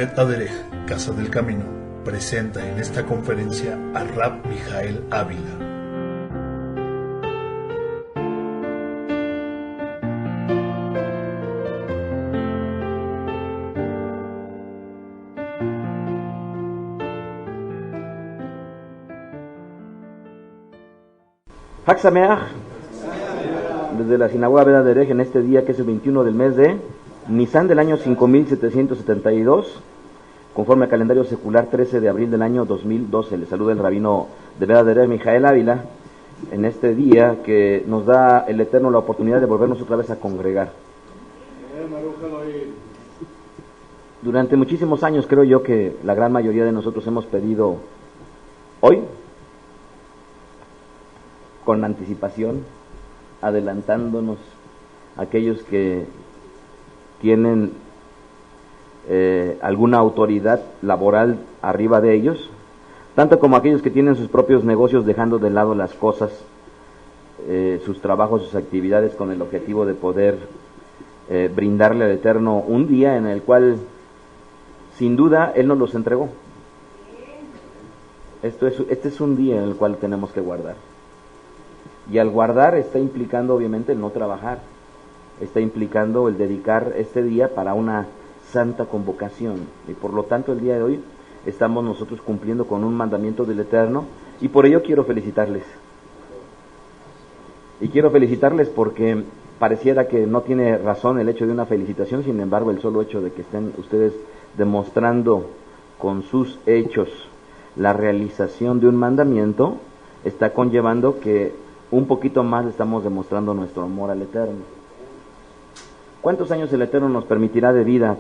Bet Aderech, Casa del Camino, presenta en esta conferencia a Rab Mijael Ávila. Hag Sameach, desde la sinagoga Bet Aderech, en este día que es el 21 del mes de Nisan del año 5772, conforme al calendario secular 13 de abril del año 2012. Le saluda el rabino de Bet Aderech, Mijael Ávila, en este día que nos da el Eterno la oportunidad de volvernos otra vez a congregar. Durante muchísimos años creo yo que la gran mayoría de nosotros hemos pedido hoy, con anticipación, adelantándonos a aquellos que tienen alguna autoridad laboral arriba de ellos, tanto como aquellos que tienen sus propios negocios, dejando de lado las cosas, sus trabajos, sus actividades, con el objetivo de poder brindarle al Eterno un día en el cual sin duda Él nos los entregó. Este es un día en el cual tenemos que guardar. Y al guardar está implicando obviamente el no trabajar, está implicando el dedicar este día para una santa convocación. Y por lo tanto el día de hoy estamos nosotros cumpliendo con un mandamiento del Eterno, y por ello quiero felicitarles. Y quiero felicitarles porque pareciera que no tiene razón el hecho de una felicitación, sin embargo el solo hecho de que estén ustedes demostrando con sus hechos la realización de un mandamiento está conllevando que un poquito más le estamos demostrando nuestro amor al Eterno. ¿Cuántos años el Eterno nos permitirá de vida?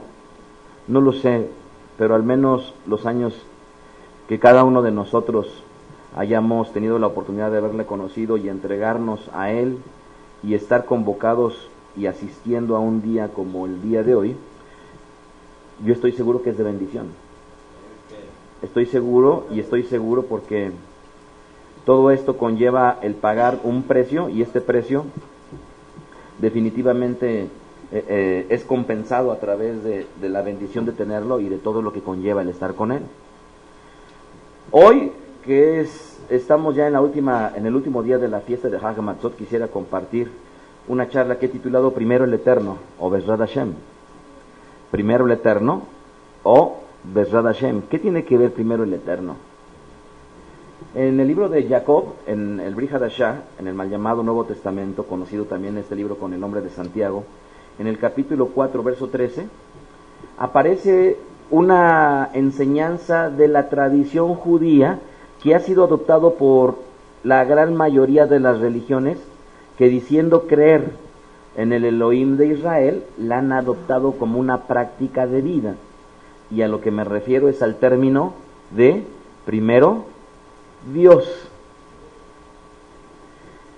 No lo sé, pero al menos los años que cada uno de nosotros hayamos tenido la oportunidad de haberle conocido y entregarnos a Él y estar convocados y asistiendo a un día como el día de hoy, yo estoy seguro que es de bendición. Estoy seguro porque todo esto conlleva el pagar un precio, y este precio definitivamente es compensado a través de la bendición de tenerlo y de todo lo que conlleva el estar con Él. Hoy, que estamos ya en el último día de la fiesta de Hag Matzot, quisiera compartir una charla que he titulado Primero el Eterno, o Bezrat Hashem. Primero el Eterno, o Bezrat Hashem. ¿Qué tiene que ver primero el Eterno? En el libro de Jacob, en el Brit Hadashah, en el mal llamado Nuevo Testamento, conocido también este libro con el nombre de Santiago, en el capítulo 4, verso 13, aparece una enseñanza de la tradición judía que ha sido adoptado por la gran mayoría de las religiones, que diciendo creer en el Elohim de Israel, la han adoptado como una práctica de vida. Y a lo que me refiero es al término de primero Dios.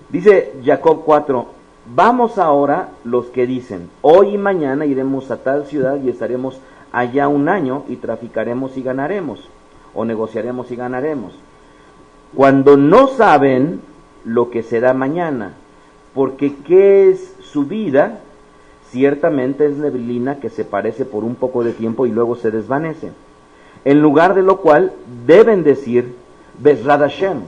Dice Jacob 4, vamos ahora los que dicen, hoy y mañana iremos a tal ciudad y estaremos allá un año y traficaremos y ganaremos, o negociaremos y ganaremos, cuando no saben lo que será mañana, porque ¿qué es su vida? Ciertamente es neblina que se parece por un poco de tiempo y luego se desvanece. En lugar de lo cual deben decir Bezrat Hashem,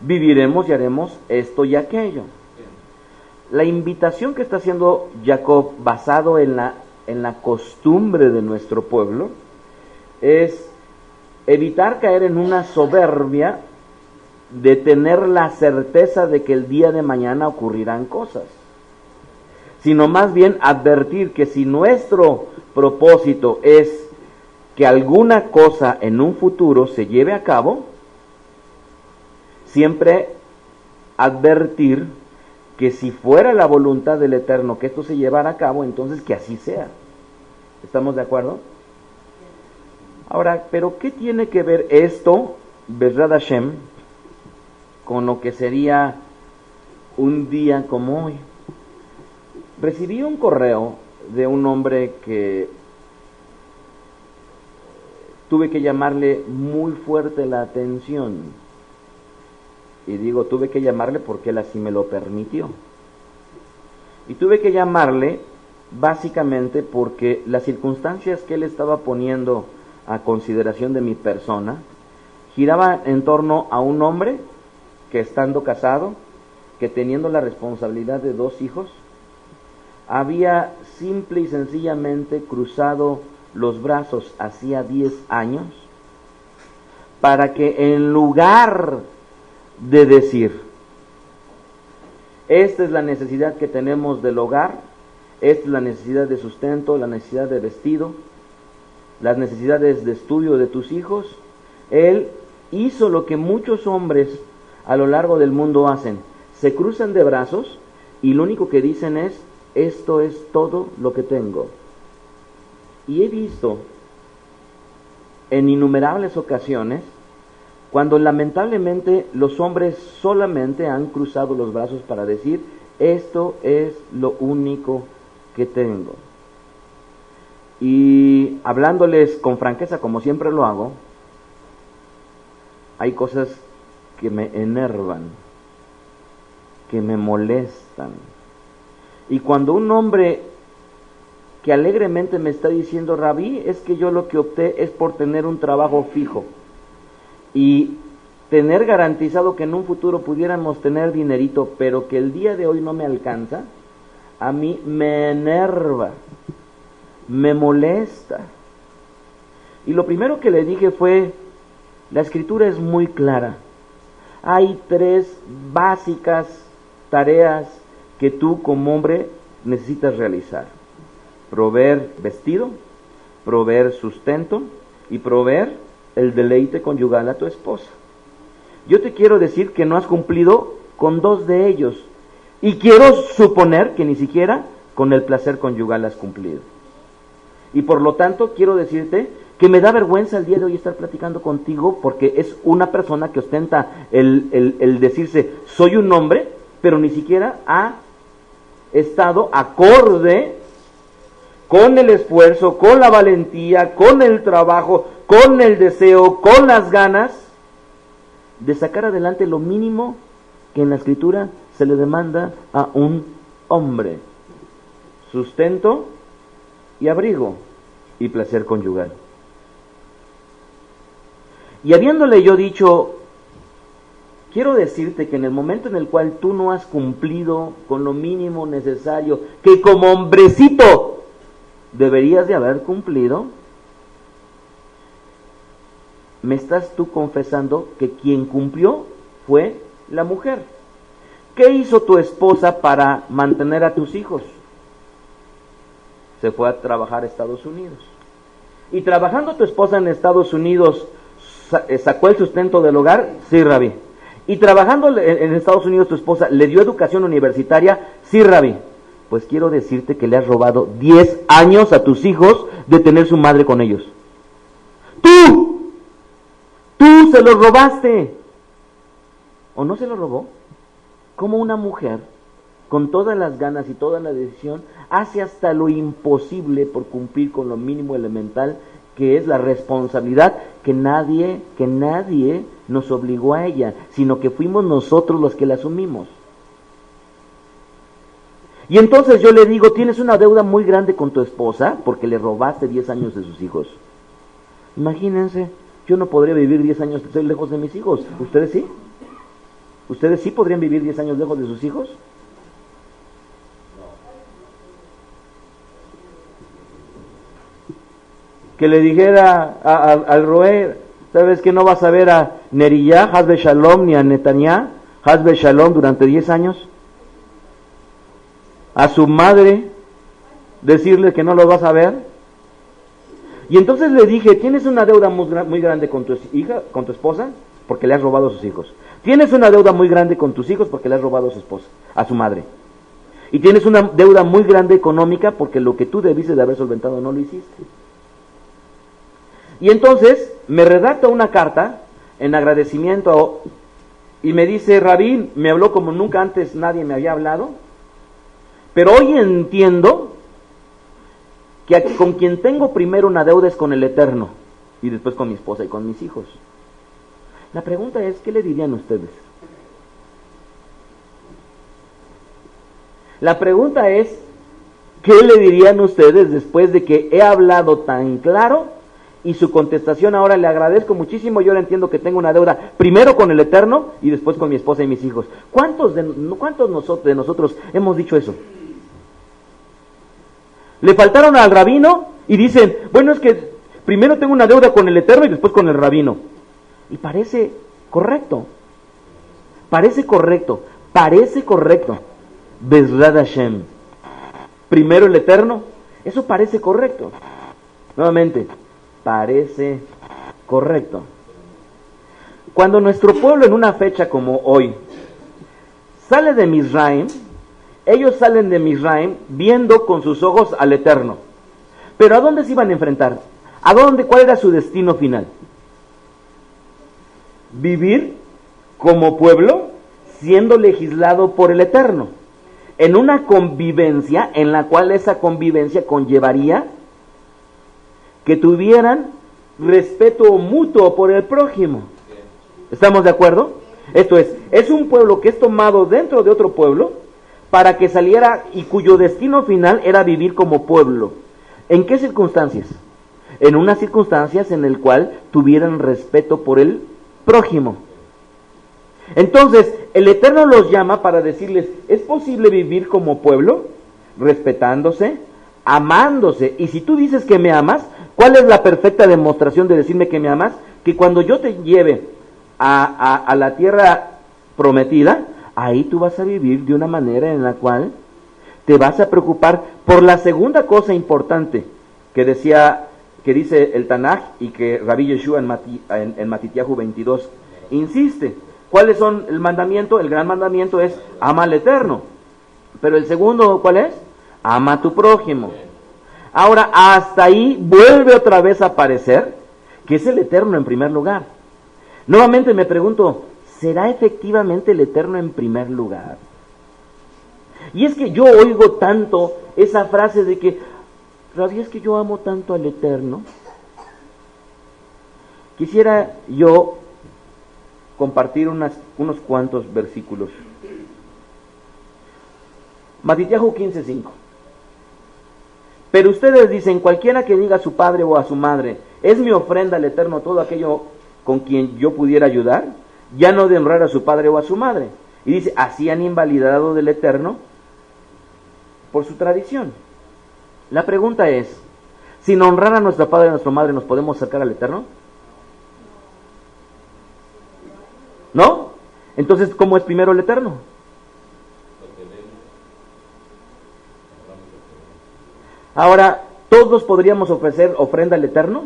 viviremos y haremos esto y aquello. La invitación que está haciendo Jacob, basado en la costumbre de nuestro pueblo, es evitar caer en una soberbia de tener la certeza de que el día de mañana ocurrirán cosas, sino más bien advertir que si nuestro propósito es que alguna cosa en un futuro se lleve a cabo, siempre advertir que si fuera la voluntad del Eterno que esto se llevara a cabo, entonces que así sea. ¿Estamos de acuerdo? Ahora, ¿pero qué tiene que ver esto, Bezrat Hashem, con lo que sería un día como hoy? Recibí un correo de un hombre que tuve que llamarle muy fuerte la atención. Y digo, tuve que llamarle porque él así me lo permitió. Y tuve que llamarle básicamente porque las circunstancias que él estaba poniendo a consideración de mi persona giraban en torno a un hombre que, estando casado, que teniendo la responsabilidad de 2 hijos, había simple y sencillamente cruzado los brazos hacía 10 años para que, en lugar de decir: esta es la necesidad que tenemos del hogar, esta es la necesidad de sustento, la necesidad de vestido, las necesidades de estudio de tus hijos, él hizo lo que muchos hombres a lo largo del mundo hacen: se cruzan de brazos y lo único que dicen es: esto es todo lo que tengo. Y he visto en innumerables ocasiones cuando lamentablemente los hombres solamente han cruzado los brazos para decir: esto es lo único que tengo. Y hablándoles con franqueza, como siempre lo hago, hay cosas que me enervan, que me molestan. Y cuando un hombre que alegremente me está diciendo: Rabí, es que yo lo que opté es por tener un trabajo fijo y tener garantizado que en un futuro pudiéramos tener dinerito, pero que el día de hoy no me alcanza, a mí me enerva, me molesta. Y lo primero que le dije fue: la escritura es muy clara. Hay 3 básicas tareas que tú como hombre necesitas realizar: proveer vestido, proveer sustento y proveer el deleite conyugal a tu esposa. Yo te quiero decir que no has cumplido con 2 de ellos, y quiero suponer que ni siquiera con el placer conyugal has cumplido. Y por lo tanto quiero decirte que me da vergüenza el día de hoy estar platicando contigo, porque es una persona que ostenta el decirse: soy un hombre, pero ni siquiera ha estado acorde con el esfuerzo, con la valentía, con el trabajo, con el deseo, con las ganas de sacar adelante lo mínimo que en la escritura se le demanda a un hombre: sustento y abrigo y placer conyugal. Y habiéndole yo dicho: quiero decirte que en el momento en el cual tú no has cumplido con lo mínimo necesario, que como hombrecito deberías de haber cumplido, me estás tú confesando que quien cumplió fue la mujer. ¿Qué hizo tu esposa para mantener a tus hijos? Se fue a trabajar a Estados Unidos. Y trabajando tu esposa en Estados Unidos, ¿sacó el sustento del hogar? Sí, Rabí. Y trabajando en Estados Unidos tu esposa, ¿le dio educación universitaria? Sí, Rabí. Pues quiero decirte que le has robado 10 años a tus hijos de tener su madre con ellos. ¡Tú se los robaste! ¿O no se los robó? Como una mujer, con todas las ganas y toda la decisión, hace hasta lo imposible por cumplir con lo mínimo elemental, que es la responsabilidad que nadie nos obligó a ella, sino que fuimos nosotros los que la asumimos. Y entonces yo le digo: tienes una deuda muy grande con tu esposa porque le robaste 10 años de sus hijos. Imagínense, yo no podría vivir 10 años lejos de mis hijos. ¿Ustedes sí? ¿Ustedes sí podrían vivir 10 años lejos de sus hijos? Que le dijera al Roé: ¿sabes que no vas a ver a Neriyah, Hasbe Shalom, ni a Netanyah, Hasbe Shalom, durante 10 años? A su madre decirle que no lo vas a ver. Y entonces le dije: tienes una deuda muy grande con tu hija, con tu esposa, porque le has robado a sus hijos. Tienes una deuda muy grande con tus hijos porque le has robado a su esposa, a su madre. Y tienes una deuda muy grande económica porque lo que tú debiste de haber solventado no lo hiciste. Y entonces me redacta una carta en agradecimiento y me dice: Rabí, me habló como nunca antes nadie me había hablado, pero hoy entiendo que con quien tengo primero una deuda es con el Eterno, y después con mi esposa y con mis hijos. La pregunta es: ¿qué le dirían ustedes? La pregunta es: ¿Qué le dirían ustedes después de que he hablado tan claro y su contestación ahora le agradezco muchísimo, yo ahora entiendo que tengo una deuda primero con el Eterno y después con mi esposa y mis hijos? ¿Cuántos de nosotros hemos dicho eso? Le faltaron al rabino y dicen, bueno, es que primero tengo una deuda con el Eterno y después con el rabino. Y parece correcto. Bezrat Hashem. Primero el Eterno. Eso parece correcto. Nuevamente, parece correcto. Cuando nuestro pueblo en una fecha como hoy sale de Mizraim, ellos salen de Mizraim viendo con sus ojos al Eterno. Pero ¿a dónde se iban a enfrentar? ¿A dónde? ¿Cuál era su destino final? Vivir como pueblo siendo legislado por el Eterno, en una convivencia en la cual esa convivencia conllevaría que tuvieran respeto mutuo por el prójimo. ¿Estamos de acuerdo? Esto es un pueblo que es tomado dentro de otro pueblo para que saliera y cuyo destino final era vivir como pueblo. ¿En qué circunstancias? En unas circunstancias en el cual tuvieran respeto por el prójimo. Entonces, el Eterno los llama para decirles, ¿es posible vivir como pueblo? Respetándose, amándose. Y si tú dices que me amas, ¿cuál es la perfecta demostración de decirme que me amas? Que cuando yo te lleve a la tierra prometida, ahí tú vas a vivir de una manera en la cual te vas a preocupar por la segunda cosa importante que dice el Tanaj y que Rabbi Yeshua en Matityahu 22 insiste. ¿Cuáles son el mandamiento? El gran mandamiento es ama al Eterno. Pero el segundo, ¿cuál es? Ama a tu prójimo. Ahora, hasta ahí vuelve otra vez a aparecer que es el Eterno en primer lugar. Nuevamente me pregunto, ¿será efectivamente el Eterno en primer lugar? Y es que yo oigo tanto esa frase de que, Rabbi, es que yo amo tanto al Eterno. Quisiera yo compartir unos cuantos versículos. Matityahu 15:5. Pero ustedes dicen, cualquiera que diga a su padre o a su madre, es mi ofrenda al Eterno todo aquello con quien yo pudiera ayudar, ya no de honrar a su padre o a su madre. Y dice, así han invalidado del Eterno por su tradición. La pregunta es, sin honrar a nuestro padre y a nuestra madre, ¿nos podemos acercar al Eterno? ¿No? Entonces, ¿cómo es primero el Eterno? Ahora, ¿todos podríamos ofrecer ofrenda al Eterno?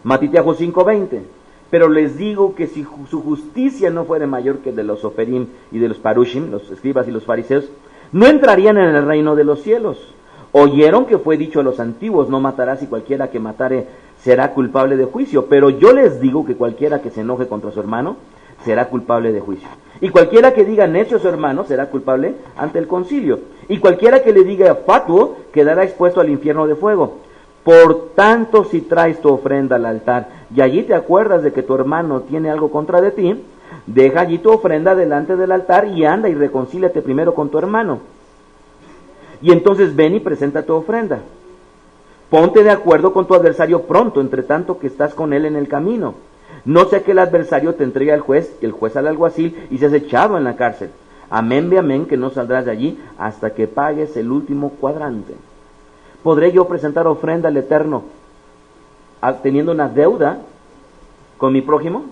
Matityahu 5:20. Pero les digo que si su justicia no fuera mayor que de los oferim y de los parushim, los escribas y los fariseos, no entrarían en el reino de los cielos. Oyeron que fue dicho a los antiguos, no matarás, y cualquiera que matare será culpable de juicio. Pero yo les digo que cualquiera que se enoje contra su hermano será culpable de juicio. Y cualquiera que diga necio a su hermano será culpable ante el concilio. Y cualquiera que le diga fatuo quedará expuesto al infierno de fuego. Por tanto, si traes tu ofrenda al altar y allí te acuerdas de que tu hermano tiene algo contra de ti, deja allí tu ofrenda delante del altar y anda y reconcíliate primero con tu hermano. Y entonces ven y presenta tu ofrenda. Ponte de acuerdo con tu adversario pronto, entre tanto que estás con él en el camino. No sea que el adversario te entregue al juez, y el juez al alguacil, y seas echado en la cárcel. Amén de amén, que no saldrás de allí hasta que pagues el último cuadrante. ¿Podré yo presentar ofrenda al Eterno teniendo una deuda con mi prójimo?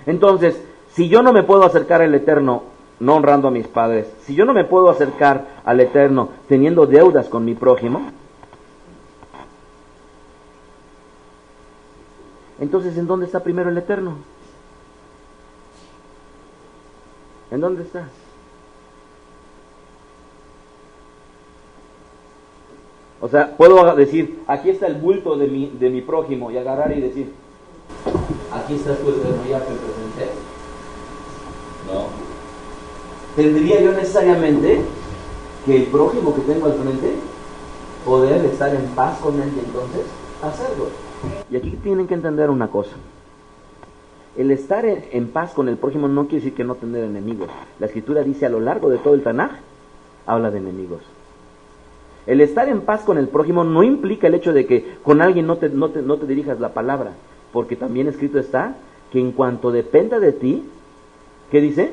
Entonces, si yo no me puedo acercar al Eterno no honrando a mis padres, si yo no me puedo acercar al Eterno teniendo deudas con mi prójimo, entonces ¿en dónde está primero el Eterno? ¿En dónde está? O sea, puedo decir, aquí está el bulto de mi prójimo, y agarrar y decir, aquí estás tú, Eterno, ya te presenté. No. ¿Tendría yo necesariamente que el prójimo que tengo al frente poder estar en paz con él y entonces hacerlo? Y aquí tienen que entender una cosa. El estar en paz con el prójimo no quiere decir que no tener enemigos. La Escritura dice a lo largo de todo el Tanaj habla de enemigos. El estar en paz con el prójimo no implica el hecho de que con alguien no te dirijas la palabra, porque también escrito está que en cuanto dependa de ti, ¿qué dice?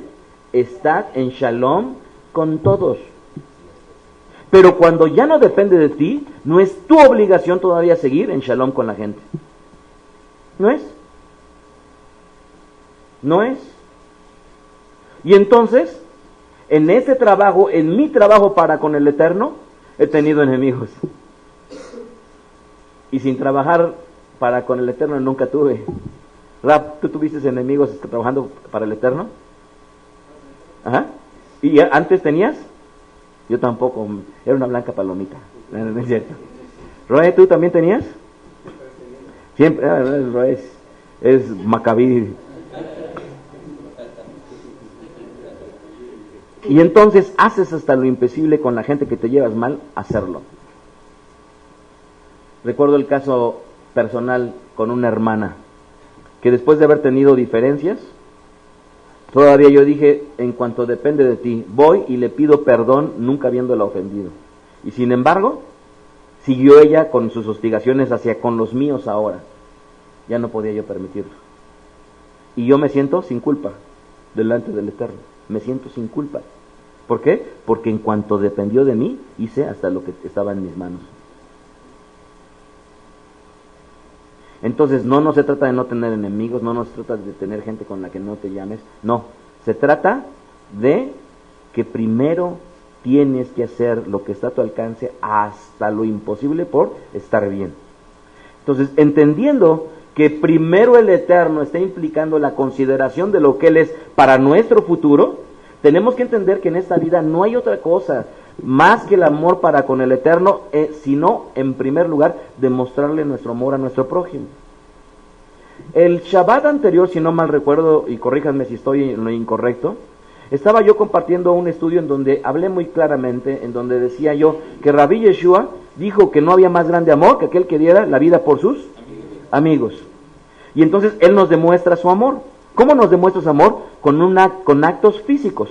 Estad en shalom con todos. Pero cuando ya no depende de ti, no es tu obligación todavía seguir en shalom con la gente. ¿No es? ¿No es? Y entonces, en ese trabajo, en mi trabajo para con el Eterno, he tenido enemigos. Y sin trabajar para con el Eterno nunca tuve. Rab, ¿tú tuviste enemigos trabajando para el Eterno? Ajá. ¿Y antes tenías? Yo tampoco, era una blanca palomita. No es cierto. Roe, ¿tú también tenías? Siempre, Roe es Macabí. Y entonces haces hasta lo imposible con la gente que te llevas mal, hacerlo. Recuerdo el caso personal con una hermana, que después de haber tenido diferencias, todavía yo dije, en cuanto depende de ti, voy y le pido perdón, nunca habiéndola ofendido. Y sin embargo, siguió ella con sus hostigaciones hacia con los míos ahora. Ya no podía yo permitirlo. Y yo me siento sin culpa delante del Eterno. Me siento sin culpa. ¿Por qué? Porque en cuanto dependió de mí, hice hasta lo que estaba en mis manos. Entonces, no se trata de no tener enemigos, no se trata de tener gente con la que no te llames. No, se trata de que primero tienes que hacer lo que está a tu alcance hasta lo imposible por estar bien. Entonces, entendiendo que primero el Eterno está implicando la consideración de lo que Él es para nuestro futuro, tenemos que entender que en esta vida no hay otra cosa más que el amor para con el Eterno, sino, en primer lugar, demostrarle nuestro amor a nuestro prójimo. El Shabbat anterior, si no mal recuerdo, y corríjanme si estoy en lo incorrecto, estaba yo compartiendo un estudio en donde hablé muy claramente, en donde decía yo que Rabbi Yeshua dijo que no había más grande amor que aquel que diera la vida por sus amigos. Y entonces Él nos demuestra su amor. ¿Cómo nos demuestra su amor? Con actos físicos.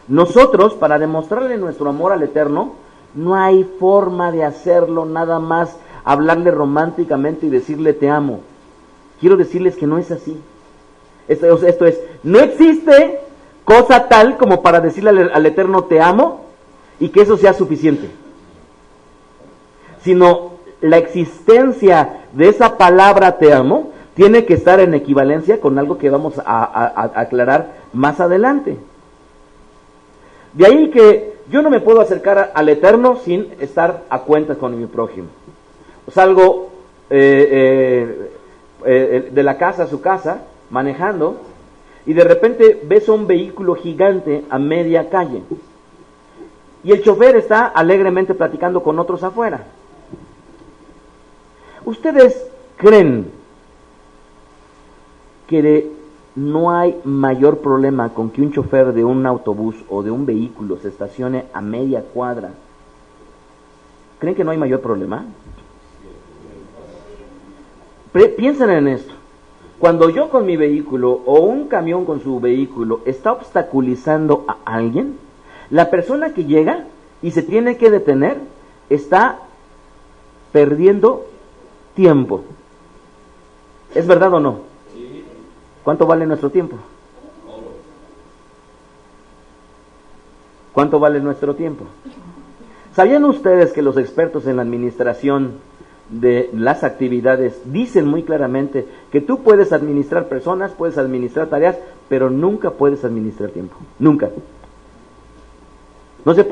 Nosotros, para demostrarle nuestro amor al Eterno, no hay forma de hacerlo nada más hablarle románticamente y decirle te amo. Quiero decirles que no es así. Esto es, no existe cosa tal como para decirle al Eterno te amo y que eso sea suficiente. Sino la existencia de esa palabra te amo tiene que estar en equivalencia con algo que vamos a aclarar más adelante. De ahí que yo no me puedo acercar al Eterno sin estar a cuentas con mi prójimo. Salgo de la casa a su casa, manejando, y de repente ves un vehículo gigante a media calle. Y el chofer está alegremente platicando con otros afuera. ¿Ustedes creen que no hay mayor problema con que un chofer de un autobús o de un vehículo se estacione a media cuadra? ¿Creen que no hay mayor problema? Piensen en esto. Cuando yo con mi vehículo o un camión con su vehículo está obstaculizando a alguien, la persona que llega y se tiene que detener está perdiendo tiempo. ¿Es verdad o no? ¿Cuánto vale nuestro tiempo? ¿Cuánto vale nuestro tiempo? ¿Sabían ustedes que los expertos en la administración de las actividades dicen muy claramente que tú puedes administrar personas, puedes administrar tareas, pero nunca puedes administrar tiempo? Nunca.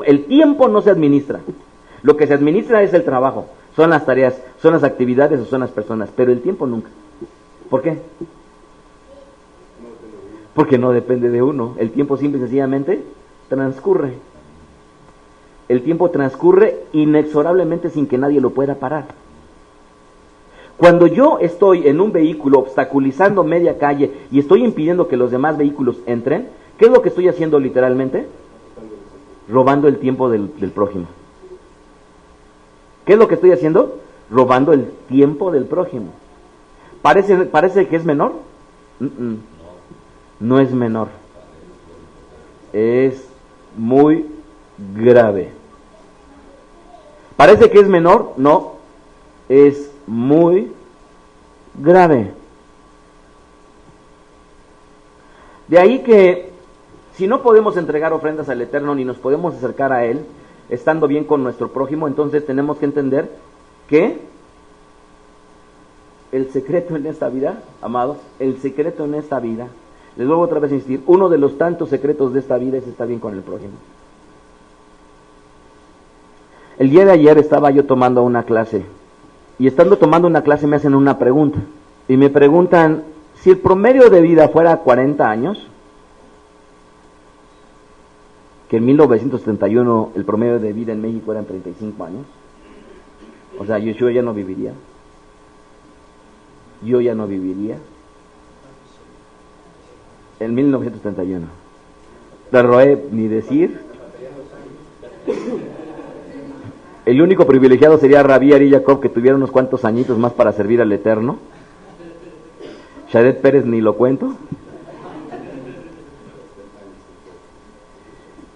El tiempo no se administra. Lo que se administra es el trabajo, son las tareas, son las actividades o son las personas, pero el tiempo nunca. ¿Por qué? Porque no depende de uno. El tiempo simple y sencillamente transcurre. El tiempo transcurre inexorablemente sin que nadie lo pueda parar. Cuando yo estoy en un vehículo obstaculizando media calle y estoy impidiendo que los demás vehículos entren, ¿qué es lo que estoy haciendo literalmente? Robando el tiempo del prójimo. ¿Qué es lo que estoy haciendo? Robando el tiempo del prójimo. ¿Parece que es menor? No es menor. Es muy grave. ¿Parece que es menor? No, es muy grave. De ahí que si no podemos entregar ofrendas al Eterno ni nos podemos acercar a Él estando bien con nuestro prójimo, entonces tenemos que entender que el secreto en esta vida, amados, el secreto en esta vida, les vuelvo otra vez a insistir, uno de los tantos secretos de esta vida es estar bien con el prójimo. El día de ayer estaba yo tomando una clase, y estando tomando una clase me hacen una pregunta, y me preguntan, si el promedio de vida fuera 40 años, que en 1971 el promedio de vida en México eran 35 años, o sea, yo ya no viviría. Yo ya no viviría. En 1971. La Roé ni decir. El único privilegiado sería Rabí Ari Jacob, que tuviera unos cuantos añitos más para servir al Eterno. Shadet Pérez ni lo cuento.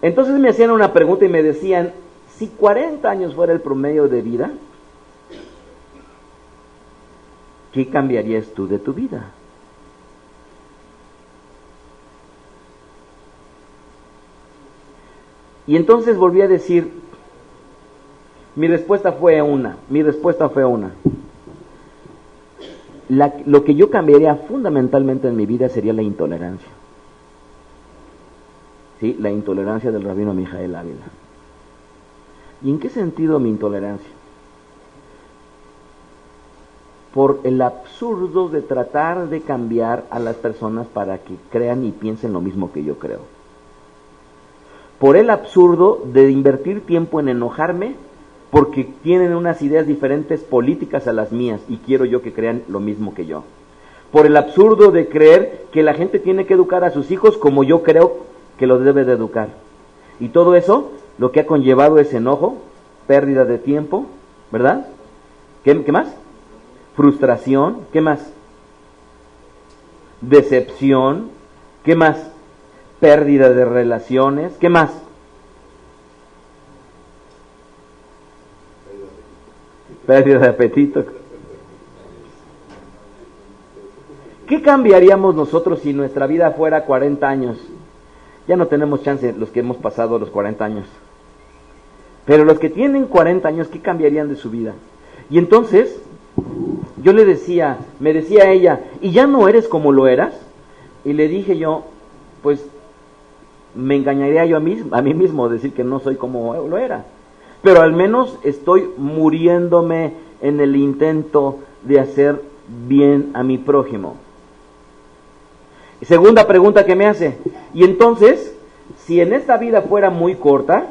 Entonces me hacían una pregunta y me decían, si 40 años fuera el promedio de vida, ¿qué cambiarías tú de tu vida? Y entonces volví a decir, mi respuesta fue una. Lo que yo cambiaría fundamentalmente en mi vida sería la intolerancia. Sí, la intolerancia del rabino Mijael Ávila. ¿Y en qué sentido mi intolerancia? Por el absurdo de tratar de cambiar a las personas para que crean y piensen lo mismo que yo creo. Por el absurdo de invertir tiempo en enojarme porque tienen unas ideas diferentes políticas a las mías y quiero yo que crean lo mismo que yo. Por el absurdo de creer que la gente tiene que educar a sus hijos como yo creo que los debe de educar. Y todo eso lo que ha conllevado es enojo, pérdida de tiempo, ¿verdad? ¿Qué más? Frustración, ¿qué más? Decepción, ¿qué más? Pérdida de relaciones, ¿qué más? Pérdida de apetito. ¿Qué cambiaríamos nosotros si nuestra vida fuera 40 años? Ya no tenemos chance los que hemos pasado los 40 años. Pero los que tienen 40 años, ¿qué cambiarían de su vida? Y entonces yo me decía ella, ¿y ya no eres como lo eras? Y le dije yo, pues me engañaría yo a mí mismo decir que no soy como lo era. Pero al menos estoy muriéndome en el intento de hacer bien a mi prójimo. Segunda pregunta que me hace, y entonces, si en esta vida fuera muy corta,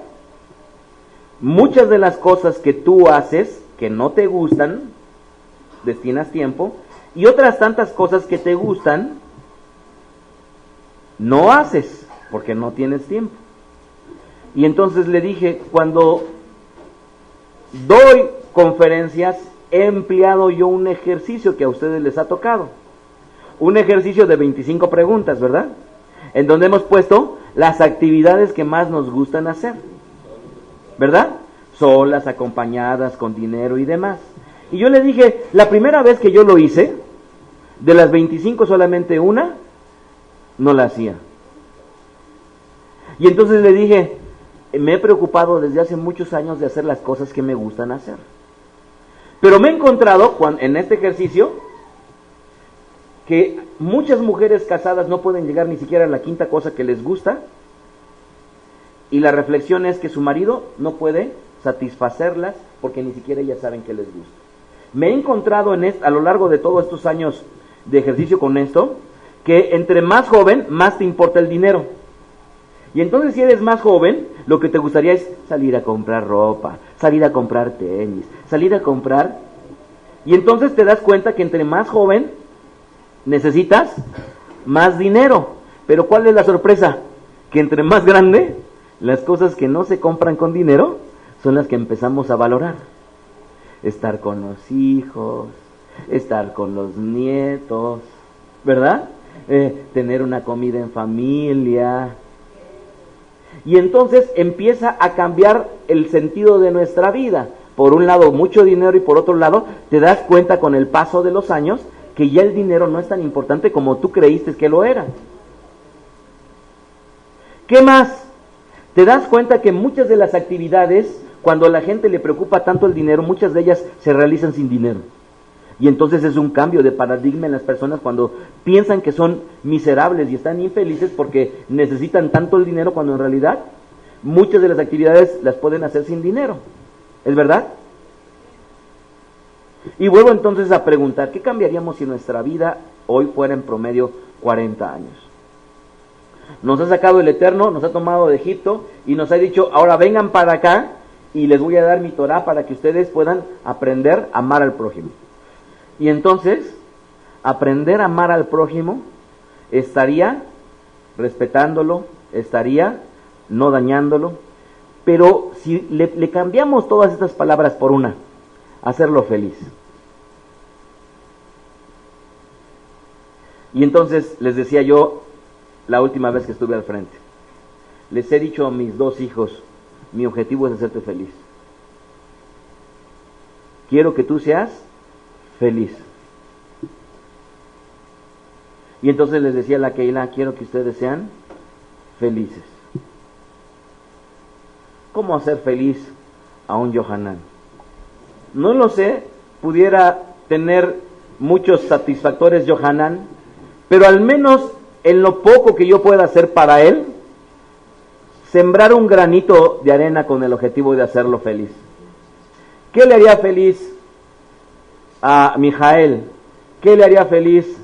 muchas de las cosas que tú haces que no te gustan, destinas tiempo, y otras tantas cosas que te gustan, no haces, porque no tienes tiempo. Y entonces le dije, cuando doy conferencias, he empleado yo un ejercicio que a ustedes les ha tocado. Un ejercicio de 25 preguntas, ¿verdad? En donde hemos puesto las actividades que más nos gustan hacer, ¿verdad? Solas, acompañadas, con dinero y demás. Y yo le dije, la primera vez que yo lo hice, de las 25 solamente una, no la hacía. Y entonces le dije, me he preocupado desde hace muchos años de hacer las cosas que me gustan hacer. Pero me he encontrado en este ejercicio que muchas mujeres casadas no pueden llegar ni siquiera a la quinta cosa que les gusta, y la reflexión es que su marido no puede satisfacerlas porque ni siquiera ellas saben que les gusta. Me he encontrado a lo largo de todos estos años de ejercicio con esto, que entre más joven, más te importa el dinero. Y entonces si eres más joven, lo que te gustaría es salir a comprar ropa, salir a comprar tenis, salir a comprar... Y entonces te das cuenta que entre más joven necesitas más dinero. Pero ¿cuál es la sorpresa? Que entre más grande, las cosas que no se compran con dinero son las que empezamos a valorar. Estar con los hijos, estar con los nietos, ¿verdad? Tener una comida en familia. Y entonces empieza a cambiar el sentido de nuestra vida. Por un lado, mucho dinero, y por otro lado, te das cuenta con el paso de los años que ya el dinero no es tan importante como tú creíste que lo era. ¿Qué más? Te das cuenta que muchas de las actividades, cuando a la gente le preocupa tanto el dinero, muchas de ellas se realizan sin dinero. Y entonces es un cambio de paradigma en las personas cuando piensan que son miserables y están infelices porque necesitan tanto el dinero, cuando en realidad muchas de las actividades las pueden hacer sin dinero. ¿Es verdad? Y vuelvo entonces a preguntar, ¿qué cambiaríamos si nuestra vida hoy fuera en promedio 40 años? Nos ha sacado el Eterno, nos ha tomado de Egipto y nos ha dicho, ahora vengan para acá y les voy a dar mi Torah para que ustedes puedan aprender a amar al prójimo. Y entonces, aprender a amar al prójimo estaría respetándolo, estaría no dañándolo, pero si le cambiamos todas estas palabras por una, hacerlo feliz. Y entonces les decía yo, la última vez que estuve al frente, les he dicho a mis 2 hijos, mi objetivo es hacerte feliz. Quiero que tú seas feliz. Y entonces les decía a la Keila, quiero que ustedes sean felices. ¿Cómo hacer feliz a un Yohanan? No lo sé, pudiera tener muchos satisfactores Yohanan, pero al menos en lo poco que yo pueda hacer para él, sembrar un granito de arena con el objetivo de hacerlo feliz. ¿Qué le haría feliz a Mijael? ¿Qué le haría feliz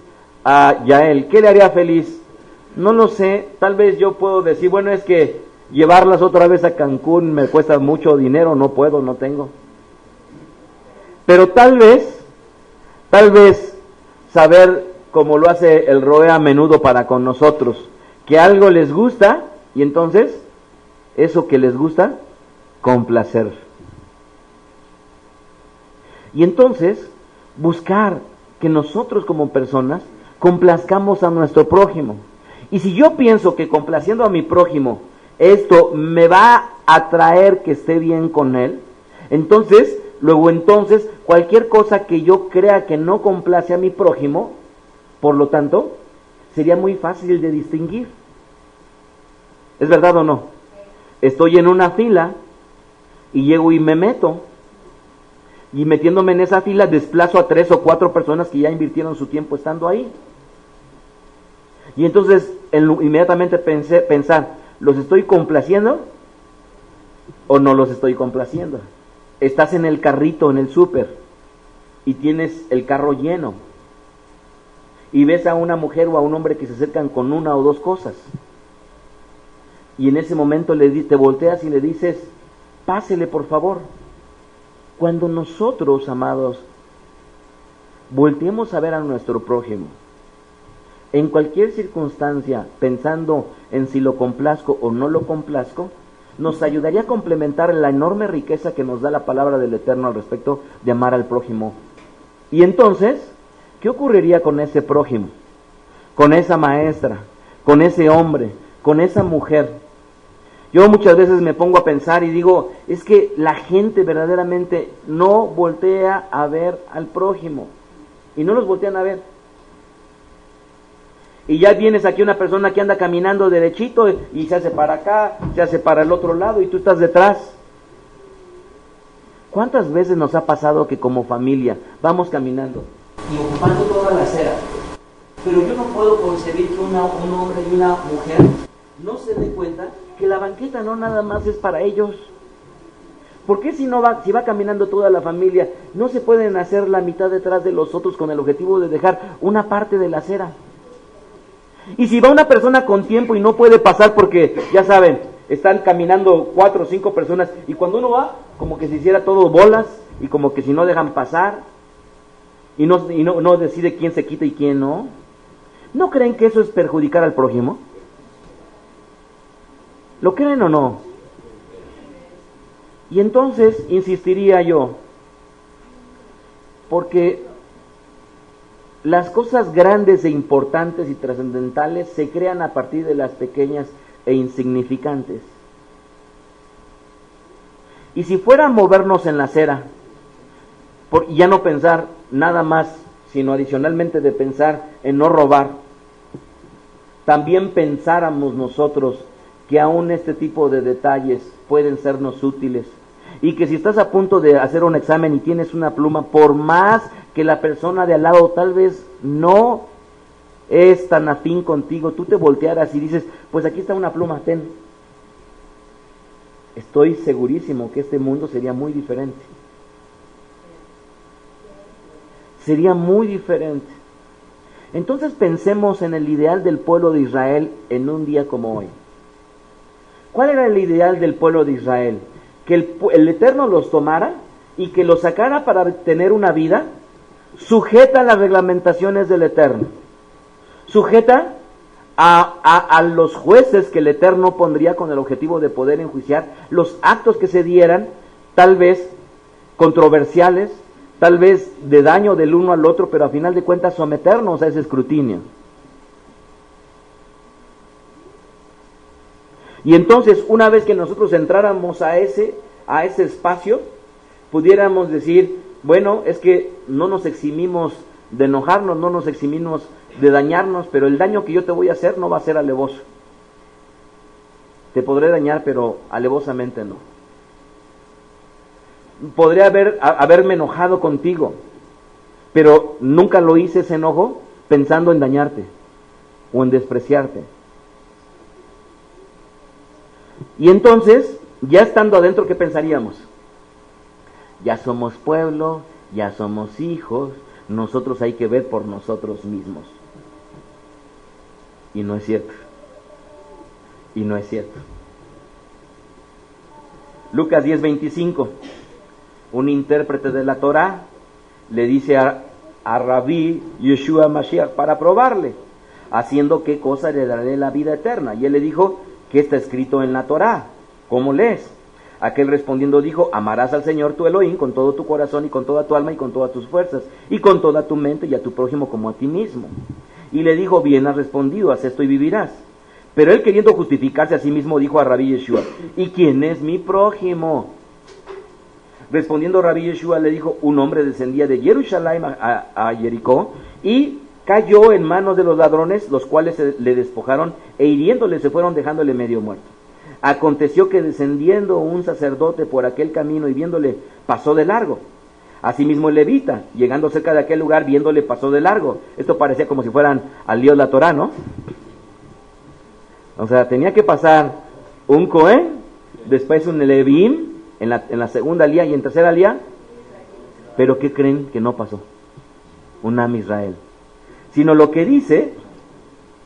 a Yael? ¿Qué le haría feliz? No lo sé, tal vez yo puedo decir, bueno, es que llevarlas otra vez a Cancún me cuesta mucho dinero, no puedo, no tengo. Pero tal vez saber, como lo hace el Roe a menudo para con nosotros, que algo les gusta, y entonces, eso que les gusta, complacer. Y entonces, buscar que nosotros como personas complazcamos a nuestro prójimo. Y si yo pienso que complaciendo a mi prójimo, esto me va a traer que esté bien con él, entonces, cualquier cosa que yo crea que no complace a mi prójimo, por lo tanto, sería muy fácil de distinguir. ¿Es verdad o no? Estoy en una fila y llego y me meto, y metiéndome en esa fila desplazo a 3 o 4 personas que ya invirtieron su tiempo estando ahí. Y entonces inmediatamente pensar, ¿los estoy complaciendo o no los estoy complaciendo? Estás en el carrito, en el súper, y tienes el carro lleno, y ves a una mujer o a un hombre que se acercan con 1 o 2 cosas, y en ese momento te volteas y le dices, pásele por favor. Cuando nosotros, amados, volteemos a ver a nuestro prójimo, en cualquier circunstancia, pensando en si lo complazco o no lo complazco, nos ayudaría a complementar la enorme riqueza que nos da la palabra del Eterno al respecto de amar al prójimo. Y entonces, ¿qué ocurriría con ese prójimo? Con esa maestra, con ese hombre, con esa mujer. Yo muchas veces me pongo a pensar y digo, es que la gente verdaderamente no voltea a ver al prójimo. Y no los voltean a ver. Y ya vienes aquí una persona que anda caminando derechito y se hace para acá, se hace para el otro lado y tú estás detrás. ¿Cuántas veces nos ha pasado que como familia vamos caminando y ocupando toda la acera? Pero yo no puedo concebir que un hombre y una mujer no se dé cuenta que la banqueta no nada más es para ellos. ¿Por qué si va caminando toda la familia, no se pueden hacer la mitad detrás de los otros con el objetivo de dejar una parte de la acera? Y si va una persona con tiempo y no puede pasar porque, ya saben, están caminando 4 o 5 personas, y cuando uno va, como que se hiciera todo bolas, y como que si no dejan pasar, y no decide quién se quita y quién no. ¿No creen que eso es perjudicar al prójimo? ¿Lo creen o no? Y entonces insistiría yo, porque las cosas grandes e importantes y trascendentales se crean a partir de las pequeñas e insignificantes. Y si fuera a movernos en la acera, y ya no pensar nada más, sino adicionalmente de pensar en no robar, también pensáramos nosotros que aún este tipo de detalles pueden sernos útiles, y que si estás a punto de hacer un examen y tienes una pluma, por más que la persona de al lado tal vez no es tan afín contigo, tú te voltearas y dices, pues aquí está una pluma, ten. Estoy segurísimo que este mundo sería muy diferente. Sería muy diferente. Entonces pensemos en el ideal del pueblo de Israel en un día como hoy. ¿Cuál era el ideal del pueblo de Israel? Que el Eterno los tomara y que los sacara para tener una vida sujeta a las reglamentaciones del Eterno, sujeta a los jueces que el Eterno pondría con el objetivo de poder enjuiciar los actos que se dieran, tal vez controversiales, tal vez de daño del uno al otro, pero a final de cuentas someternos a ese escrutinio. Y entonces, una vez que nosotros entráramos a ese espacio, pudiéramos decir, bueno, es que no nos eximimos de enojarnos, no nos eximimos de dañarnos, pero el daño que yo te voy a hacer no va a ser alevoso. Te podré dañar, pero alevosamente no. Podría haberme enojado contigo, pero nunca lo hice ese enojo pensando en dañarte o en despreciarte. Y entonces, ya estando adentro, ¿qué pensaríamos? Ya somos pueblo, ya somos hijos, nosotros hay que ver por nosotros mismos. Y no es cierto. Y no es cierto. Lucas 10:25, un intérprete de la Torá le dice a Rabí Yeshua Mashiach para probarle, haciendo qué cosa le daré la vida eterna. Y él le dijo, ¿qué está escrito en la Torá? ¿Cómo lees? Aquel respondiendo dijo, amarás al Señor tu Elohim con todo tu corazón y con toda tu alma y con todas tus fuerzas y con toda tu mente y a tu prójimo como a ti mismo. Y le dijo, bien has respondido, haz esto y vivirás. Pero él, queriendo justificarse a sí mismo, dijo a Rabí Yeshua, ¿y quién es mi prójimo? Respondiendo Rabí Yeshua le dijo, un hombre descendía de Jerusalén a Jericó y cayó en manos de los ladrones, los cuales le despojaron e hiriéndole se fueron dejándole medio muerto. Aconteció que descendiendo un sacerdote por aquel camino y viéndole, pasó de largo. Asimismo el levita, llegando cerca de aquel lugar, viéndole, pasó de largo. Esto parecía como si fueran al lío de la Torá, ¿no? O sea, tenía que pasar un Cohen, después un Levim, en la segunda alía y en tercera alía. Pero ¿qué creen que no pasó? Un Am Israel. Sino lo que dice,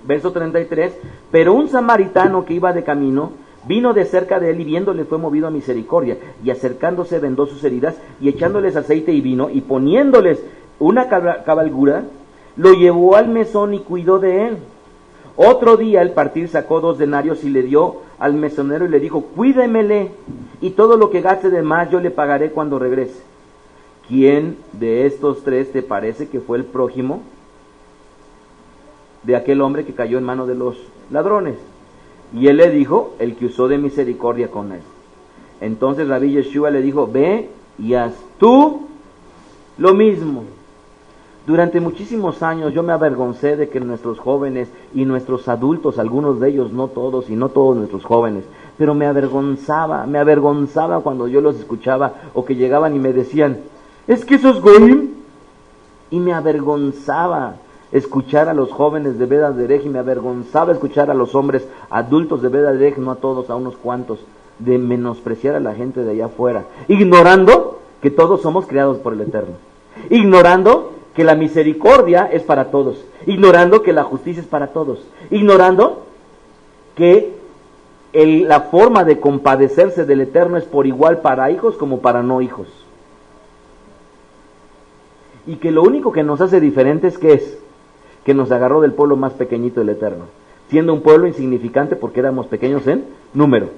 verso 33, pero un samaritano que iba de camino, vino de cerca de él y viéndole fue movido a misericordia, y acercándose vendó sus heridas, y echándoles aceite y vino, y poniéndoles una cabalgura, lo llevó al mesón y cuidó de él. Otro día al partir sacó 2 denarios y le dio al mesonero y le dijo, cuídemele, y todo lo que gaste de más yo le pagaré cuando regrese. ¿Quién de estos 3 te parece que fue el prójimo de aquel hombre que cayó en manos de los ladrones? Y él le dijo, el que usó de misericordia con él. Entonces Rabí Yeshua le dijo, ve y haz tú lo mismo. Durante muchísimos años yo me avergoncé de que nuestros jóvenes y nuestros adultos, algunos de ellos, no todos y no todos nuestros jóvenes, pero me avergonzaba cuando yo los escuchaba o que llegaban y me decían, es que esos goyim, y me avergonzaba escuchar a los jóvenes de Beda Derech y me avergonzaba escuchar a los hombres adultos de Beda Derech, no a todos, a unos cuantos, de menospreciar a la gente de allá afuera, ignorando que todos somos creados por el Eterno, ignorando que la misericordia es para todos, ignorando que la justicia es para todos, ignorando que la forma de compadecerse del Eterno es por igual para hijos como para no hijos. Y que lo único que nos hace diferentes, ¿qué es? Que nos agarró del pueblo más pequeñito del Eterno, siendo un pueblo insignificante porque éramos pequeños en número,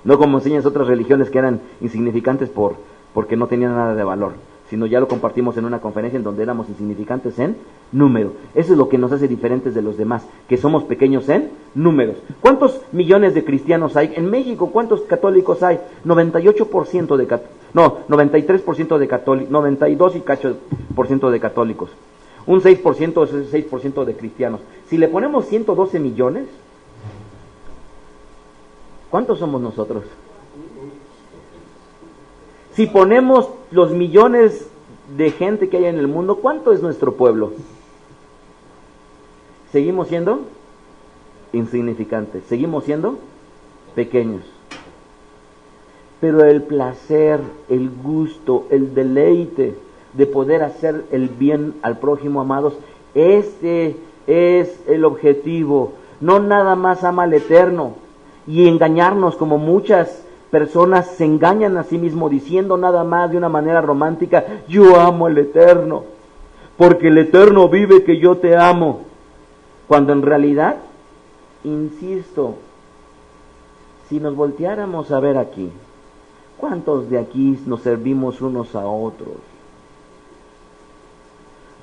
no como enseñan otras religiones que eran insignificantes porque no tenían nada de valor, sino ya lo compartimos en una conferencia en donde éramos insignificantes en número. Eso es lo que nos hace diferentes de los demás, que somos pequeños en números. ¿Cuántos millones de cristianos hay? En México, ¿cuántos católicos hay? 98% de no, 93% de católicos, 92 y cacho por ciento de católicos. Un 6% es el 6% de cristianos. Si le ponemos 112 millones, ¿cuántos somos nosotros? Si ponemos los millones de gente que hay en el mundo, ¿cuánto es nuestro pueblo? Seguimos siendo insignificantes, seguimos siendo pequeños. Pero el placer, el gusto, el deleite de poder hacer el bien al prójimo, amados, este es el objetivo. No nada más ama al Eterno y engañarnos como muchas personas se engañan a sí mismos diciendo nada más de una manera romántica: yo amo al Eterno, porque el Eterno vive que yo te amo. Cuando en realidad, insisto, si nos volteáramos a ver aquí, ¿cuántos de aquí nos servimos unos a otros?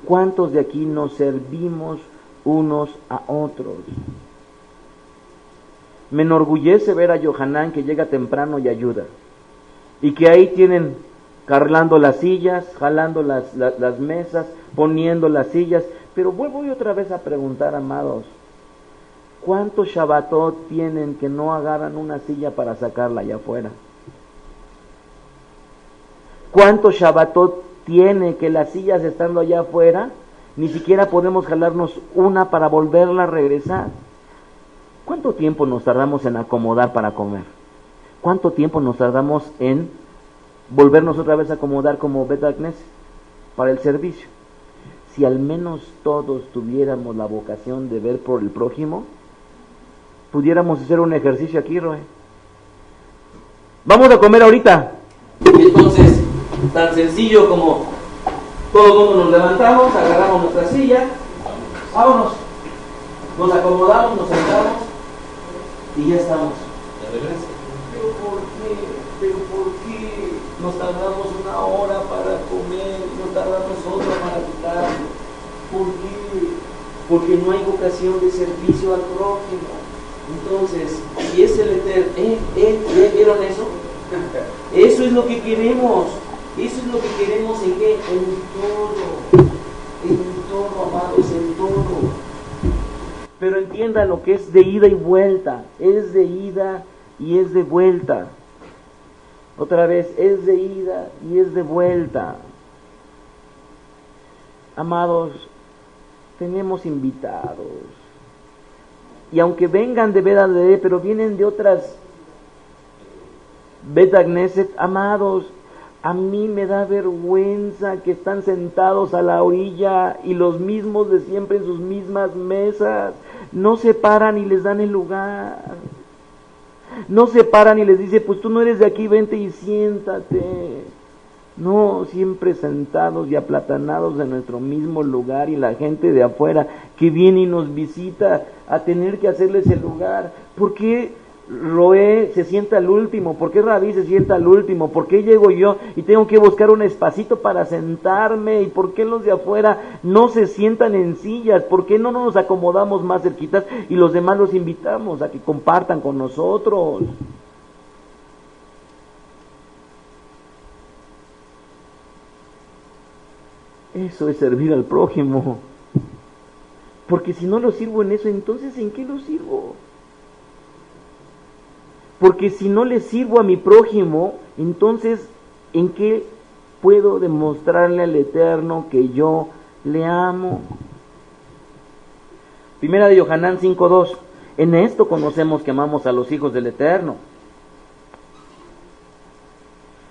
¿Cuántos de aquí nos servimos unos a otros? Me enorgullece ver a Yohanan que llega temprano y ayuda. Y que ahí tienen carlando las sillas, jalando las mesas, poniendo las sillas. Pero vuelvo otra vez a preguntar, amados, ¿cuántos Shabbatot tienen que no agarran una silla para sacarla allá afuera? ¿Cuántos Shabbatot tiene que las sillas estando allá afuera ni siquiera podemos jalarnos una para volverla a regresar? ¿Cuánto tiempo nos tardamos en acomodar para comer? ¿Cuánto tiempo nos tardamos en volvernos otra vez a acomodar como Bet Agnes para el servicio? Si al menos todos tuviéramos la vocación de ver por el prójimo, pudiéramos hacer un ejercicio aquí, Roe. Vamos a comer ahorita. Entonces, tan sencillo como todo el mundo nos levantamos, agarramos nuestra silla, vámonos, nos acomodamos, nos sentamos y ya estamos. ¿Pero por qué nos tardamos una hora para comer, nos tardamos otra para quitarlo? ¿Por qué? Porque no hay vocación de servicio al prójimo. Entonces, si es el Eterno, ¿vieron eso? Eso es lo que queremos. Eso es lo que queremos. ¿En qué? En todo, amados, en todo. Pero entiendan lo que es de ida y vuelta. Es de ida y es de vuelta. Otra vez, es de ida y es de vuelta. Amados, tenemos invitados. Y aunque vengan de Beta de, pero vienen de otras Beta Knesset, amados, a mí me da vergüenza que están sentados a la orilla y los mismos de siempre en sus mismas mesas. No se paran y les dan el lugar. No se paran y les dice, pues tú no eres de aquí, vente y siéntate. No, siempre sentados y aplatanados en nuestro mismo lugar, y la gente de afuera que viene y nos visita a tener que hacerles el lugar. ¿Por qué Roé se sienta al último? ¿Por qué Rabí se sienta al último? ¿Por qué llego yo y tengo que buscar un espacito para sentarme? ¿Y por qué los de afuera no se sientan en sillas? ¿Por qué no nos acomodamos más cerquitas y los demás los invitamos a que compartan con nosotros? Eso es servir al prójimo. Porque si no lo sirvo en eso, entonces ¿en qué lo sirvo? Porque si no le sirvo a mi prójimo, entonces ¿en qué puedo demostrarle al Eterno que yo le amo? Primera de Yohanan 5:2. En esto conocemos que amamos a los hijos del Eterno.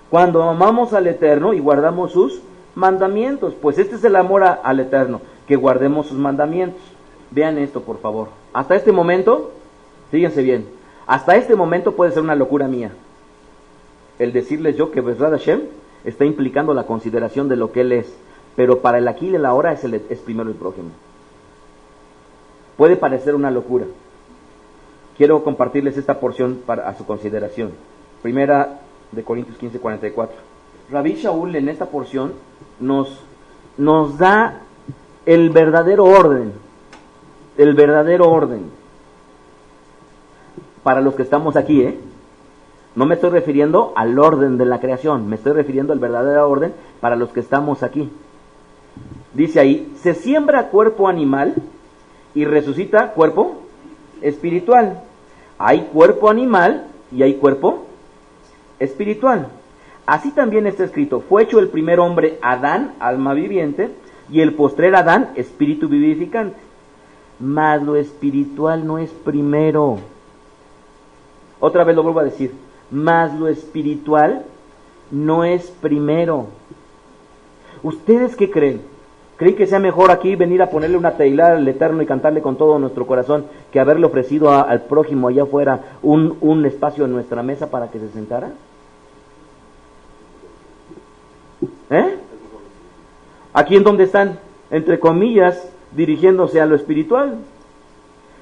Cuando amamos al Eterno y guardamos sus mandamientos, pues este es el amor al Eterno, que guardemos sus mandamientos. Vean esto, por favor. Hasta este momento, fíjense bien, hasta este momento puede ser una locura mía el decirles yo que Bezrat Hashem está implicando la consideración de lo que Él es, pero para el aquí y el ahora es primero el prójimo. Puede parecer una locura. Quiero compartirles esta porción a su consideración. Primera de Corintios 15:44. Rabbi Shaul en esta porción nos da el verdadero orden para los que estamos aquí, No me estoy refiriendo al orden de la creación, me estoy refiriendo al verdadero orden para los que estamos aquí. Dice ahí, se siembra cuerpo animal y resucita cuerpo espiritual. Hay cuerpo animal y hay cuerpo espiritual. Así también está escrito, fue hecho el primer hombre Adán, alma viviente, y el postrer Adán, espíritu vivificante. Mas lo espiritual no es primero. Otra vez lo vuelvo a decir, mas lo espiritual no es primero. ¿Ustedes qué creen? ¿Creen que sea mejor aquí venir a ponerle una teilá al Eterno y cantarle con todo nuestro corazón que haberle ofrecido al prójimo allá afuera un espacio en nuestra mesa para que se sentara? Aquí en donde están, entre comillas, dirigiéndose a lo espiritual.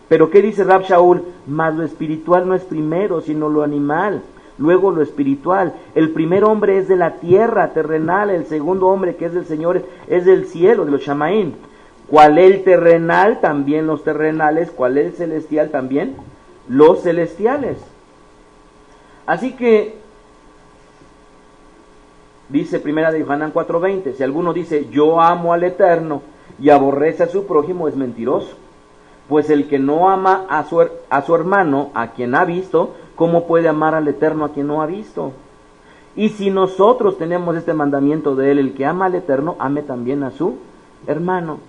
Pero ¿qué dice Rab Shaul? Mas lo espiritual no es primero, sino lo animal, luego lo espiritual. El primer hombre es de la tierra terrenal, el segundo hombre que es del Señor es del cielo, de los Shamaín. ¿Cuál el terrenal? También los terrenales. ¿Cuál el celestial? También los celestiales. Así que dice primera de Yohanan 4:20, si alguno dice yo amo al Eterno y aborrece a su prójimo, es mentiroso. Pues el que no ama a su hermano, a quien ha visto, ¿cómo puede amar al Eterno a quien no ha visto? Y si nosotros tenemos este mandamiento de él, el que ama al Eterno, ame también a su hermano.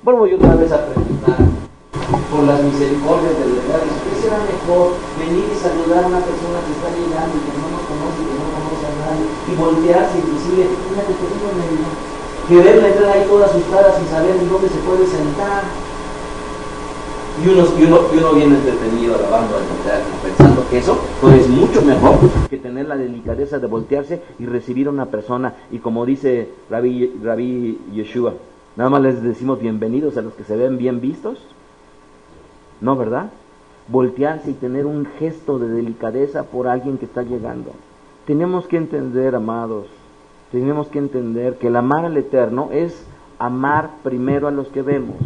Vuelvo yo otra vez a preguntar, por las misericordias del Eterno, ¿qué será mejor venir y saludar a una persona que está llegando y que no nos conoce, que no conoce a nadie, y voltearse inclusive, fíjate que tengo en medio, quererle entrar ahí todas sus caras sin saber en dónde se puede sentar? Y uno viene entretenido alabando al Eterno, pensando que eso pues es mucho mejor que tener la delicadeza de voltearse y recibir a una persona. Y como dice Rabbi Yeshua, nada más les decimos bienvenidos a los que se ven bien vistos. No, ¿verdad? Voltearse y tener un gesto de delicadeza por alguien que está llegando. Tenemos que entender, amados, tenemos que entender que el amar al Eterno es amar primero a los que vemos.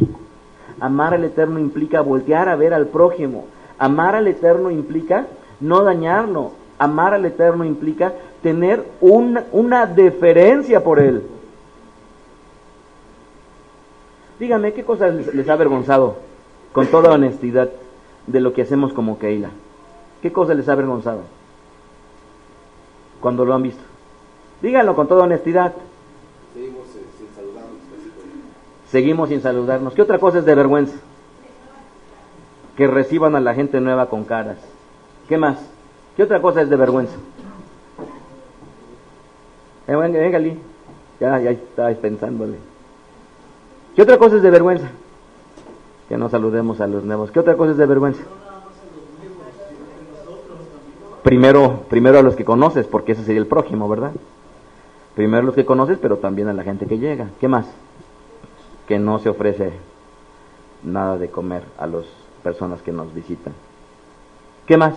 Amar al Eterno implica voltear a ver al prójimo. Amar al Eterno implica no dañarlo. Amar al Eterno implica tener una deferencia por Él. Dígame, ¿qué cosas les ha avergonzado, con toda honestidad, de lo que hacemos como Keila? ¿Qué cosas les ha avergonzado cuando lo han visto? Díganlo con toda honestidad. Seguimos sin saludarnos. ¿Qué otra cosa es de vergüenza? Que reciban a la gente nueva con caras. ¿Qué más? ¿Qué otra cosa es de vergüenza? Venga, Lee. Ya estabas pensándole. ¿Qué otra cosa es de vergüenza? Que no saludemos a los nuevos. ¿Qué otra cosa es de vergüenza? Primero a los que conoces, porque ese sería el prójimo, ¿verdad? Primero a los que conoces, pero también a la gente que llega. ¿Qué más? Que no se ofrece nada de comer a las personas que nos visitan. ¿Qué más?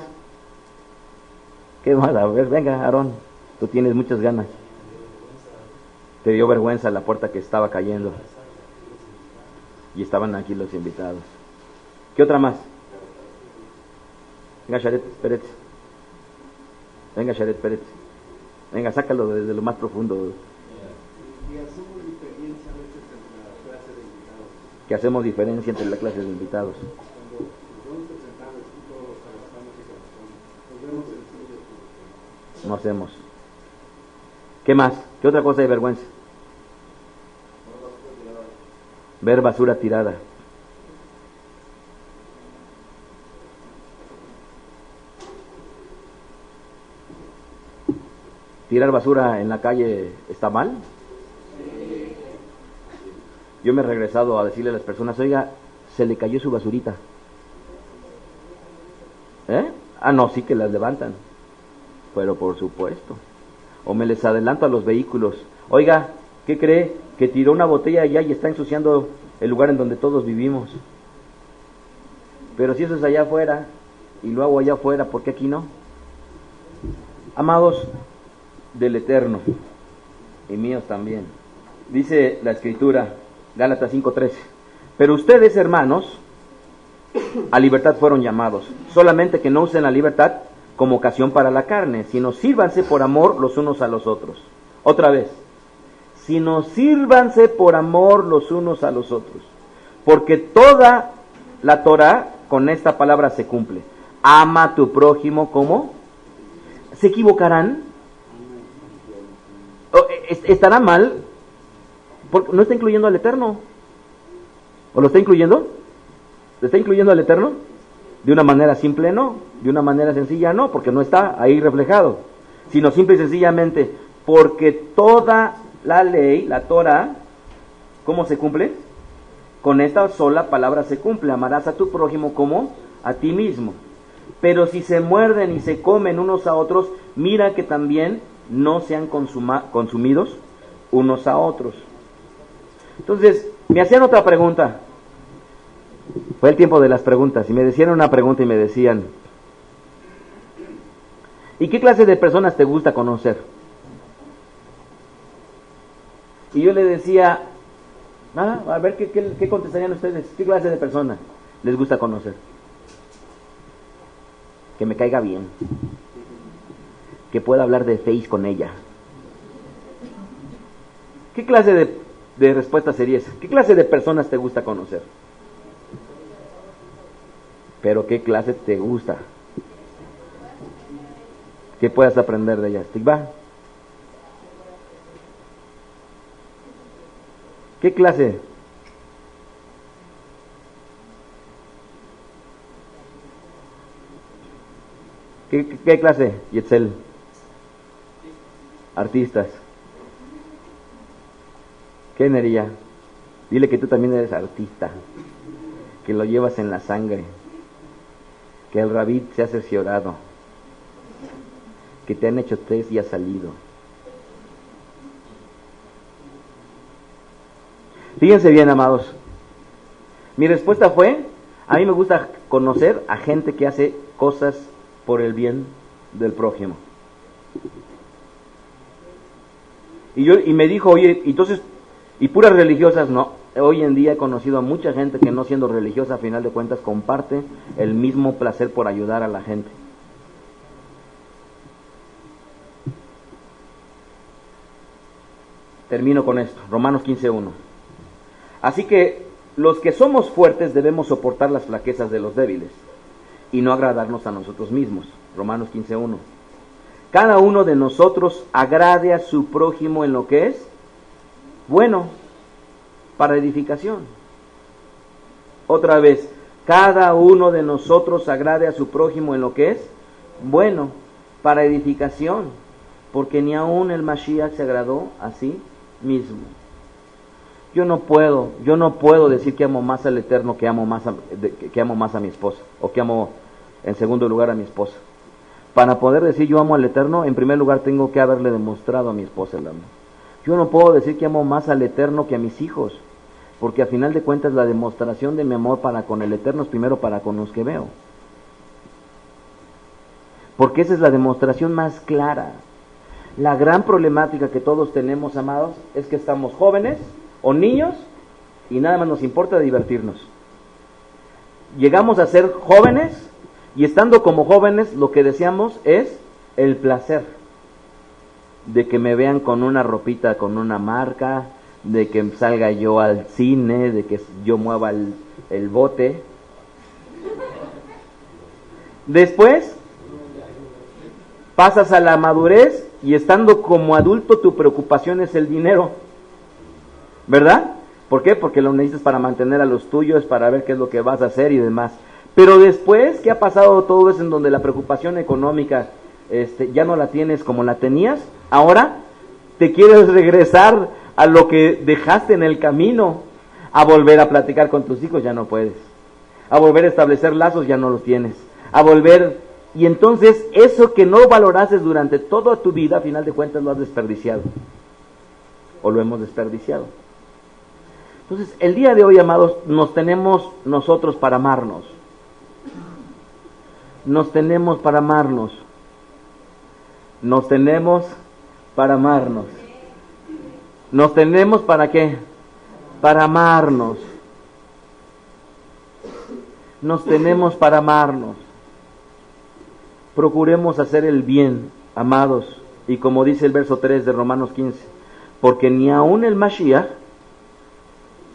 ¿Qué más? A ver, venga, Aarón, tú tienes muchas ganas. Te dio vergüenza la puerta que estaba cayendo y estaban aquí los invitados. ¿Qué otra más? Venga, Sharet Pérez. Venga, Sharet Pérez. Venga, sácalo desde lo más profundo. Que hacemos diferencia entre la clase de invitados. No hacemos. ¿Qué más? ¿Qué otra cosa de vergüenza? Ver basura tirada. ¿Tirar basura en la calle está mal? Yo me he regresado a decirle a las personas, oiga, se le cayó su basurita. No, sí que las levantan. Pero por supuesto. O me les adelanto a los vehículos. Oiga, ¿qué cree? Que tiró una botella allá y está ensuciando el lugar en donde todos vivimos. Pero si eso es allá afuera, y lo hago allá afuera, ¿por qué aquí no? Amados del Eterno, y míos también. Dice la Escritura, Gálatas 5:13, pero ustedes, hermanos, a libertad fueron llamados, solamente que no usen la libertad como ocasión para la carne, sino sírvanse por amor los unos a los otros. Otra vez, sino sírvanse por amor los unos a los otros, porque toda la Torá con esta palabra se cumple. Ama a tu prójimo como. ¿Se equivocarán? ¿Estará mal? Porque no está incluyendo al Eterno. ¿O lo está incluyendo? ¿Le está incluyendo al Eterno? De una manera simple no, de una manera sencilla no, porque no está ahí reflejado, sino simple y sencillamente porque toda la ley, la Torah, ¿cómo se cumple? Con esta sola palabra se cumple: amarás a tu prójimo como a ti mismo. Pero si se muerden y se comen unos a otros, mira que también no sean consumidos unos a otros. Entonces, me hacían otra pregunta. Fue el tiempo de las preguntas, y me decían una pregunta y me decían: ¿y qué clase de personas te gusta conocer? Y yo le decía, a ver, ¿qué contestarían ustedes? ¿Qué clase de persona les gusta conocer? Que me caiga bien, que pueda hablar de Face con ella. ¿Qué clase de respuesta sería esa? ¿Qué clase de personas te gusta conocer? Pero ¿qué clase te gusta? ¿Qué puedas aprender de ellas? ¿Tikva? ¿Qué clase? ¿Qué clase, Yetzel? Artistas. ¿Qué energía? Dile que tú también eres artista, que lo llevas en la sangre, que el rabí se ha cerciorado, que te han hecho test y has salido. Fíjense bien, amados. Mi respuesta fue: a mí me gusta conocer a gente que hace cosas por el bien del prójimo. Y me dijo, oye, entonces, ¿y puras religiosas? No. Hoy en día he conocido a mucha gente que, no siendo religiosa, a final de cuentas comparte el mismo placer por ayudar a la gente. Termino con esto, Romanos 15:1. Así que los que somos fuertes debemos soportar las flaquezas de los débiles y no agradarnos a nosotros mismos. Romanos 15:1. Cada uno de nosotros agrade a su prójimo en lo que es bueno, para edificación. Otra vez, cada uno de nosotros agrade a su prójimo en lo que es bueno, para edificación, porque ni aún el Mashiach se agradó a sí mismo. Yo no puedo decir que amo más al Eterno que amo más a mi esposa, o que amo en segundo lugar a mi esposa. Para poder decir yo amo al Eterno, en primer lugar tengo que haberle demostrado a mi esposa el amor. Yo no puedo decir que amo más al Eterno que a mis hijos, porque a final de cuentas la demostración de mi amor para con el Eterno es primero para con los que veo. Porque esa es la demostración más clara. La gran problemática que todos tenemos, amados, es que estamos jóvenes o niños y nada más nos importa divertirnos. Llegamos a ser jóvenes y estando como jóvenes lo que deseamos es el placer de que me vean con una ropita, con una marca, de que salga yo al cine, de que yo mueva el bote. Después pasas a la madurez y estando como adulto tu preocupación es el dinero, ¿verdad? ¿Por qué? Porque lo necesitas para mantener a los tuyos, para ver qué es lo que vas a hacer y demás. Pero después que ha pasado todo eso en donde la preocupación económica ya no la tienes como la tenías, ahora te quieres regresar a lo que dejaste en el camino, a volver a platicar con tus hijos, ya no puedes, a volver a establecer lazos, ya no los tienes, a volver, y entonces eso que no valoraste durante toda tu vida, a final de cuentas lo has desperdiciado, o lo hemos desperdiciado. Entonces, el día de hoy, amados, nos tenemos nosotros para amarnos. Nos tenemos para amarnos. Nos tenemos para amarnos. Nos tenemos ¿para qué? Para amarnos. Nos tenemos para amarnos. Procuremos hacer el bien, amados. Y como dice el verso 3 de Romanos 15, porque ni aun el Mashiach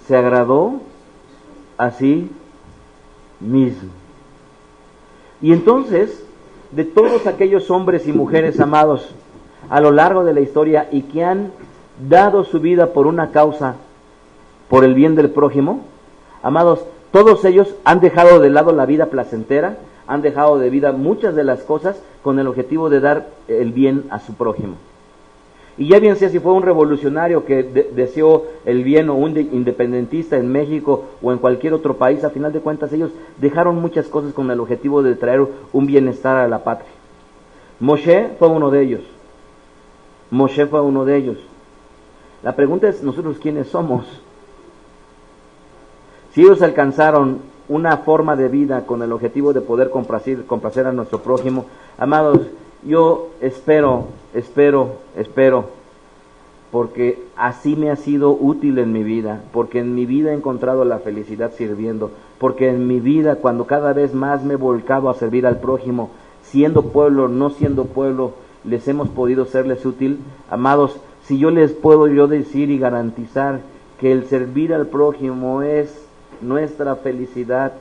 se agradó a sí mismo. Y entonces, de todos aquellos hombres y mujeres amados a lo largo de la historia y que han dado su vida por una causa, por el bien del prójimo, amados, todos ellos han dejado de lado la vida placentera, han dejado de vida muchas de las cosas con el objetivo de dar el bien a su prójimo. Y ya bien sea si fue un revolucionario que deseó el bien o un independentista en México o en cualquier otro país, a final de cuentas ellos dejaron muchas cosas con el objetivo de traer un bienestar a la patria. Moshe fue uno de ellos. Moshe fue uno de ellos. La pregunta es, ¿nosotros quiénes somos? Si ellos alcanzaron una forma de vida con el objetivo de poder complacer a nuestro prójimo, amados, yo espero, porque así me ha sido útil en mi vida, porque en mi vida he encontrado la felicidad sirviendo, porque en mi vida, cuando cada vez más me he volcado a servir al prójimo, siendo pueblo, no siendo pueblo, les hemos podido serles útil. Amados, si yo les puedo decir y garantizar que el servir al prójimo es nuestra felicidad,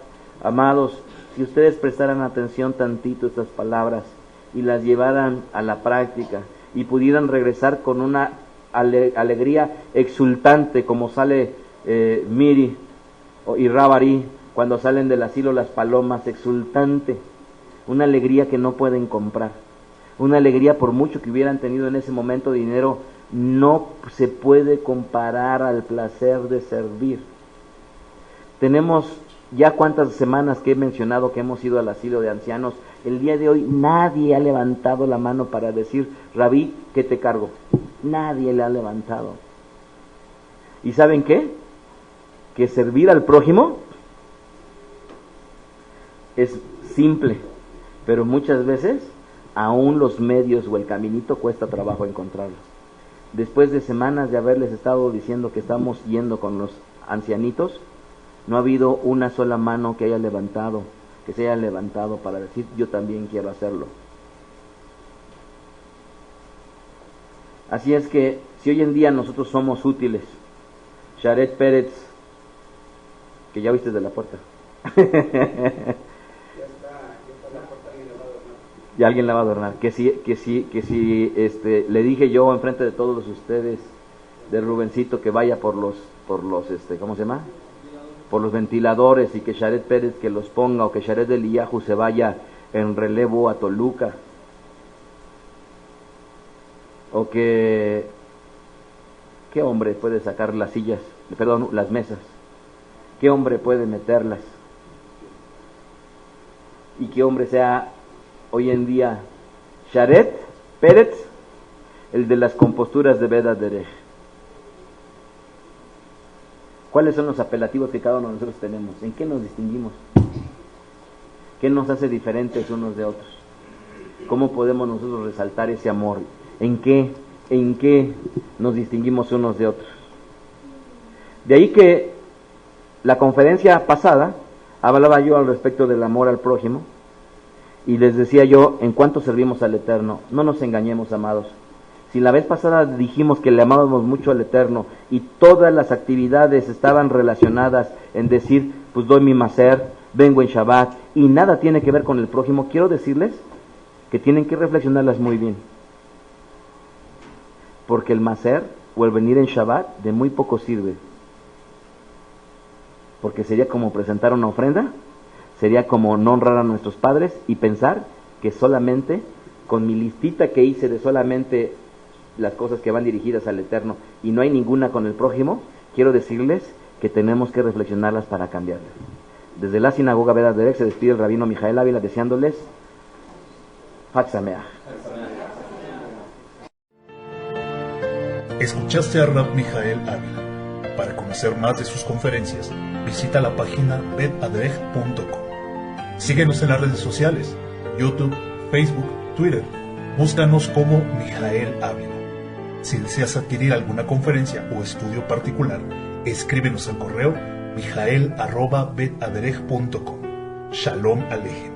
amados, si ustedes prestaran atención tantito a estas palabras y las llevaran a la práctica y pudieran regresar con una alegría exultante como sale Miri y Rabari cuando salen del asilo las palomas, exultante, una alegría que no pueden comprar, una alegría por mucho que hubieran tenido en ese momento dinero, no se puede comparar al placer de servir. Tenemos ya cuántas semanas que he mencionado que hemos ido al asilo de ancianos. El día de hoy nadie ha levantado la mano para decir, Rabí, ¿qué te cargo? Nadie le ha levantado. ¿Y saben qué? Que servir al prójimo es simple, pero muchas veces aún los medios o el caminito cuesta trabajo encontrarlos. Después de semanas de haberles estado diciendo que estamos yendo con los ancianitos, no ha habido una sola mano que haya levantado, que se haya levantado para decir, yo también quiero hacerlo. Así es que, si hoy en día nosotros somos útiles, Sharet Pérez, que ya viste de la puerta. Ya está la puerta, alguien la va a adornar. Ya alguien la va a adornar. Que si le dije yo enfrente de todos ustedes, de Rubencito, que vaya por los ¿cómo se llama? Por los ventiladores, y que Sharet Pérez que los ponga, o que Sharet Eliyahu se vaya en relevo a Toluca, o que ¿qué hombre puede sacar las sillas, las mesas? ¿Qué hombre puede meterlas? Y qué hombre sea hoy en día Sharet Pérez, el de las composturas de Beda Derech. ¿Cuáles son los apelativos que cada uno de nosotros tenemos? ¿En qué nos distinguimos? ¿Qué nos hace diferentes unos de otros? ¿Cómo podemos nosotros resaltar ese amor? ¿En qué nos distinguimos unos de otros? De ahí que la conferencia pasada hablaba yo al respecto del amor al prójimo y les decía yo, en cuanto servimos al Eterno, no nos engañemos, amados. Si la vez pasada dijimos que le amábamos mucho al Eterno y todas las actividades estaban relacionadas en decir, pues doy mi maser, vengo en Shabbat, y nada tiene que ver con el prójimo, quiero decirles que tienen que reflexionarlas muy bien. Porque el maser o el venir en Shabbat de muy poco sirve. Porque sería como presentar una ofrenda, sería como no honrar a nuestros padres y pensar que solamente con mi listita que hice de solamente las cosas que van dirigidas al Eterno y no hay ninguna con el prójimo, quiero decirles que tenemos que reflexionarlas para cambiarlas. Desde la sinagoga Beda Derech se despide el rabino Mijael Ávila deseándoles Chag Sameach. Escuchaste a Rab Mijael Ávila. Para conocer más de sus conferencias, visita la página betadrej.com. Síguenos en las redes sociales, YouTube, Facebook, Twitter. Búscanos como Mijael Ávila. Si deseas adquirir alguna conferencia o estudio particular, escríbenos al correo mijael@betaderech.com. Shalom Alejem.